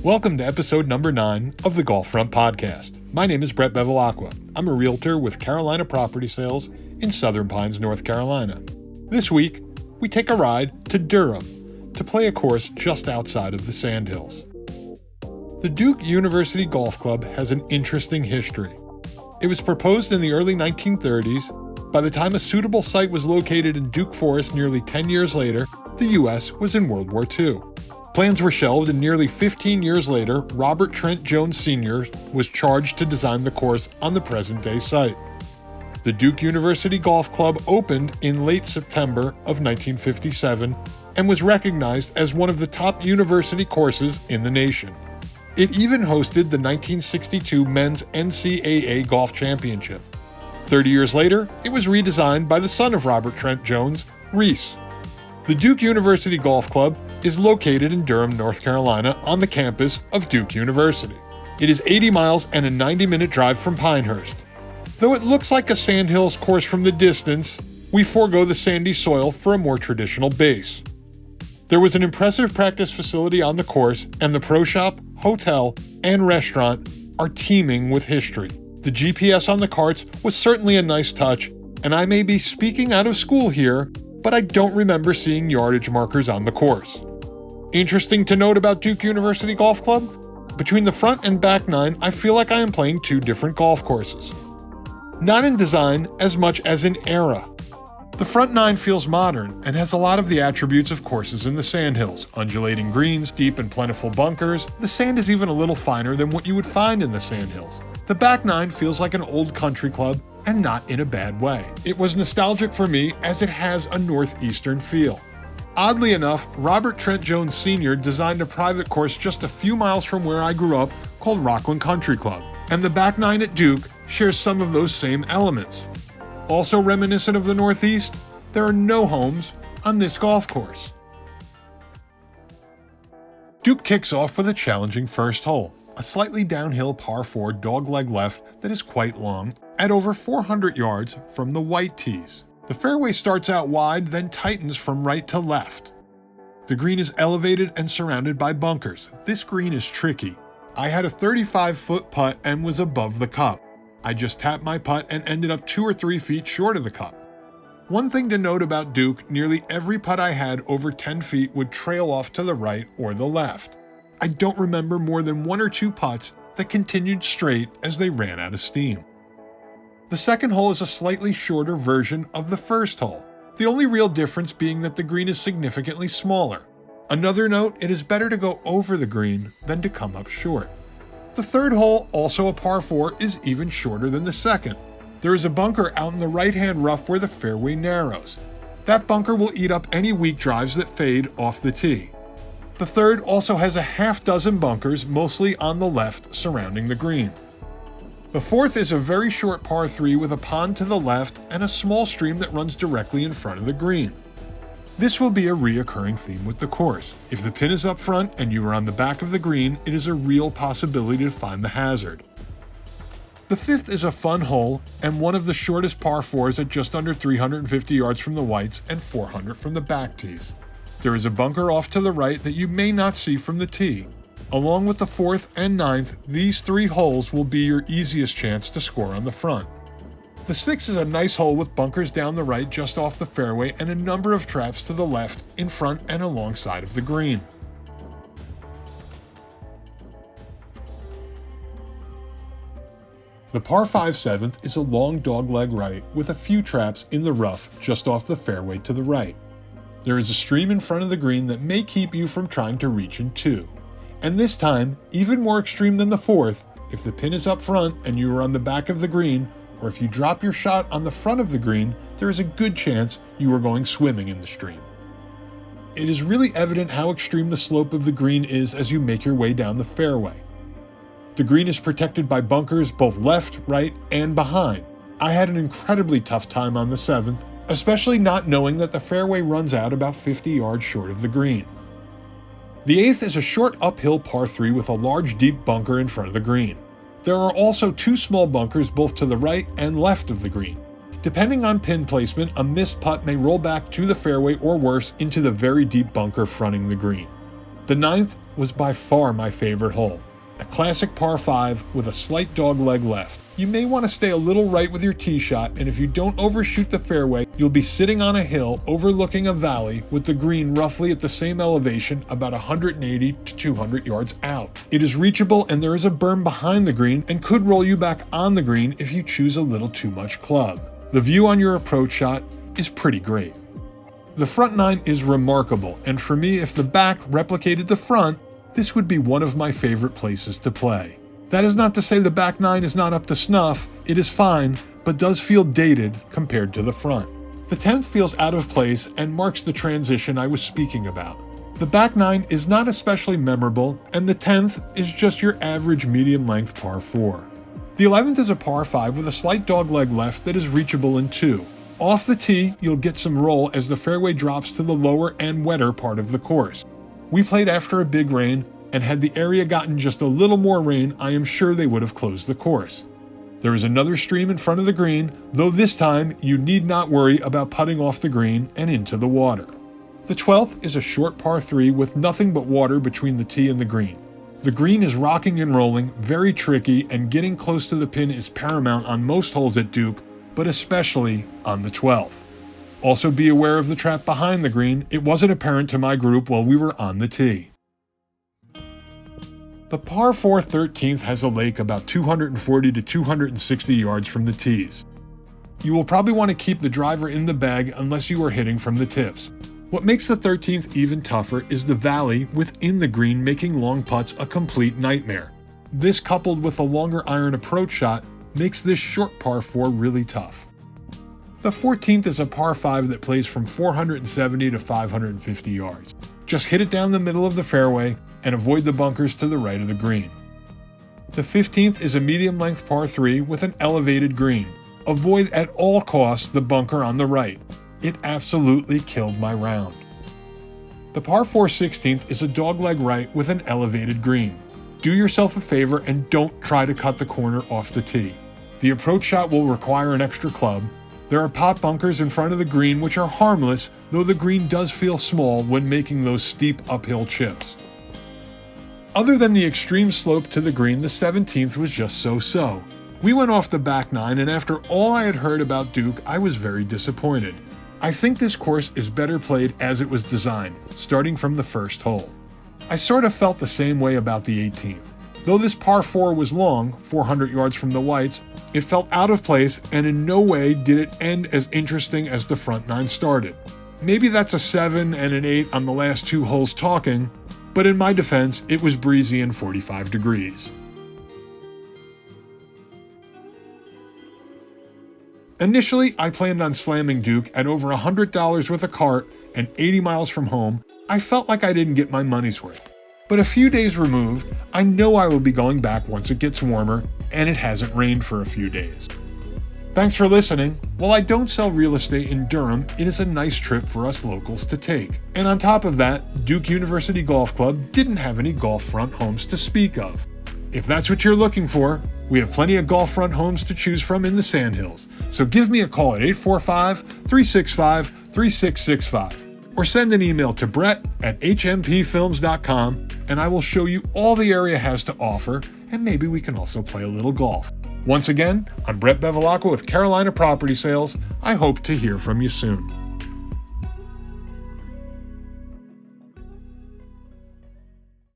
Welcome to episode number 9 of the Golf Front Podcast. My name is Brett Bevilacqua. I'm a realtor with Carolina Property Sales in Southern Pines, North Carolina. This week, we take a ride to Durham to play a course just outside of the Sandhills. The Duke University Golf Club has an interesting history. It was proposed in the early 1930s. By the time a suitable site was located in Duke Forest nearly 10 years later, the U.S. was in World War II. Plans were shelved, and nearly 15 years later, Robert Trent Jones Sr. was charged to design the course on the present-day site. The Duke University Golf Club opened in late September of 1957 and was recognized as one of the top university courses in the nation. It even hosted the 1962 Men's NCAA Golf Championship. 30 years later, it was redesigned by the son of Robert Trent Jones, Reese. The Duke University Golf Club is located in Durham, North Carolina, on the campus of Duke University. It is 80 miles and a 90-minute drive from Pinehurst. Though it looks like a Sandhills course from the distance, we forego the sandy soil for a more traditional base. There was an impressive practice facility on the course, and the pro shop, hotel, and restaurant are teeming with history. The GPS on the carts was certainly a nice touch, and I may be speaking out of school here, but I don't remember seeing yardage markers on the course. Interesting to note about Duke University Golf Club? Between the front and back nine, I feel like I am playing two different golf courses. Not in design as much as in era. The front nine feels modern and has a lot of the attributes of courses in the Sandhills: undulating greens, deep and plentiful bunkers. The sand is even a little finer than what you would find in the Sandhills. The back nine feels like an old country club, and not in a bad way. It was nostalgic for me as it has a northeastern feel. Oddly enough, Robert Trent Jones Sr. designed a private course just a few miles from where I grew up called Rockland Country Club, and the back nine at Duke shares some of those same elements. Also reminiscent of the Northeast, there are no homes on this golf course. Duke kicks off with a challenging first hole, a slightly downhill par 4 dogleg left that is quite long, at over 400 yards from the white tees. The fairway starts out wide, then tightens from right to left. The green is elevated and surrounded by bunkers. This green is tricky. I had a 35-foot putt and was above the cup. I just tapped my putt and ended up 2 or 3 feet short of the cup. One thing to note about Duke, nearly every putt I had over 10 feet would trail off to the right or the left. I don't remember more than 1 or 2 putts that continued straight as they ran out of steam. The second hole is a slightly shorter version of the first hole, the only real difference being that the green is significantly smaller. Another note, it is better to go over the green than to come up short. The third hole, also a par 4, is even shorter than the second. There is a bunker out in the right-hand rough where the fairway narrows. That bunker will eat up any weak drives that fade off the tee. The third also has a half dozen bunkers, mostly on the left, surrounding the green. The fourth is a very short par 3 with a pond to the left and a small stream that runs directly in front of the green. This will be a reoccurring theme with the course. If the pin is up front and you are on the back of the green, it is a real possibility to find the hazard. The fifth is a fun hole and one of the shortest par 4s at just under 350 yards from the whites and 400 from the back tees. There is a bunker off to the right that you may not see from the tee. Along with the 4th and 9th, these 3 holes will be your easiest chance to score on the front. The 6th is a nice hole with bunkers down the right just off the fairway and a number of traps to the left, in front and alongside of the green. The par 5 7th is a long dogleg right with a few traps in the rough just off the fairway to the right. There is a stream in front of the green that may keep you from trying to reach in 2. And this time, even more extreme than the 4th, if the pin is up front and you are on the back of the green, or if you drop your shot on the front of the green, there is a good chance you are going swimming in the stream. It is really evident how extreme the slope of the green is as you make your way down the fairway. The green is protected by bunkers both left, right, and behind. I had an incredibly tough time on the 7th, especially not knowing that the fairway runs out about 50 yards short of the green. The 8th is a short uphill par 3 with a large deep bunker in front of the green. There are also 2 small bunkers both to the right and left of the green. Depending on pin placement, a missed putt may roll back to the fairway or worse into the very deep bunker fronting the green. The 9th was by far my favorite hole. A classic par 5 with a slight dogleg left. You may want to stay a little right with your tee shot, and if you don't overshoot the fairway, you'll be sitting on a hill overlooking a valley with the green roughly at the same elevation, about 180 to 200 yards out. It is reachable, and there is a berm behind the green and could roll you back on the green if you choose a little too much club. The view on your approach shot is pretty great. The front 9 is remarkable, and for me, if the back replicated the front, this would be one of my favorite places to play. That is not to say the back 9 is not up to snuff. It is fine, but does feel dated compared to the front. The 10th feels out of place and marks the transition I was speaking about. The back 9 is not especially memorable, and the 10th is just your average medium-length par 4. The 11th is a par 5 with a slight dogleg left that is reachable in 2. Off the tee, you'll get some roll as the fairway drops to the lower and wetter part of the course. We played after a big rain, and had the area gotten just a little more rain, I am sure they would have closed the course. There is another stream in front of the green, though this time you need not worry about putting off the green and into the water. The 12th is a short par 3 with nothing but water between the tee and the green. The green is rocking and rolling, very tricky, and getting close to the pin is paramount on most holes at Duke, but especially on the 12th. Also be aware of the trap behind the green. It wasn't apparent to my group while we were on the tee. The par 4 13th has a lake about 240 to 260 yards from the tees. You will probably want to keep the driver in the bag unless you are hitting from the tips. What makes the 13th even tougher is the valley within the green, making long putts a complete nightmare. This, coupled with a longer iron approach shot, makes this short par 4 really tough. The 14th is a par 5 that plays from 470 to 550 yards. Just hit it down the middle of the fairway and avoid the bunkers to the right of the green. The 15th is a medium-length par 3 with an elevated green. Avoid at all costs the bunker on the right. It absolutely killed my round. The par 4 16th is a dogleg right with an elevated green. Do yourself a favor and don't try to cut the corner off the tee. The approach shot will require an extra club. There are pot bunkers in front of the green which are harmless, though the green does feel small when making those steep uphill chips. Other than the extreme slope to the green, the 17th was just so-so. We went off the back 9, and after all I had heard about Duke, I was very disappointed. I think this course is better played as it was designed, starting from the first hole. I sort of felt the same way about the 18th. Though this par 4 was long, 400 yards from the whites, it felt out of place, and in no way did it end as interesting as the front 9 started. Maybe that's a 7 and an 8 on the last 2 holes talking, but in my defense, it was breezy and 45 degrees. Initially, I planned on slamming Duke at over $100 with a cart and 80 miles from home. I felt like I didn't get my money's worth. But a few days removed, I know I will be going back once it gets warmer, and it hasn't rained for a few days. Thanks for listening. While I don't sell real estate in Durham, it is a nice trip for us locals to take. And on top of that, Duke University Golf Club didn't have any golf front homes to speak of. If that's what you're looking for, we have plenty of golf front homes to choose from in the Sandhills. So give me a call at 845-365-3665 or send an email to brett@hmpfilms.com and I will show you all the area has to offer, and maybe we can also play a little golf. Once again, I'm Brett Bevilacqua with Carolina Property Sales. I hope to hear from you soon.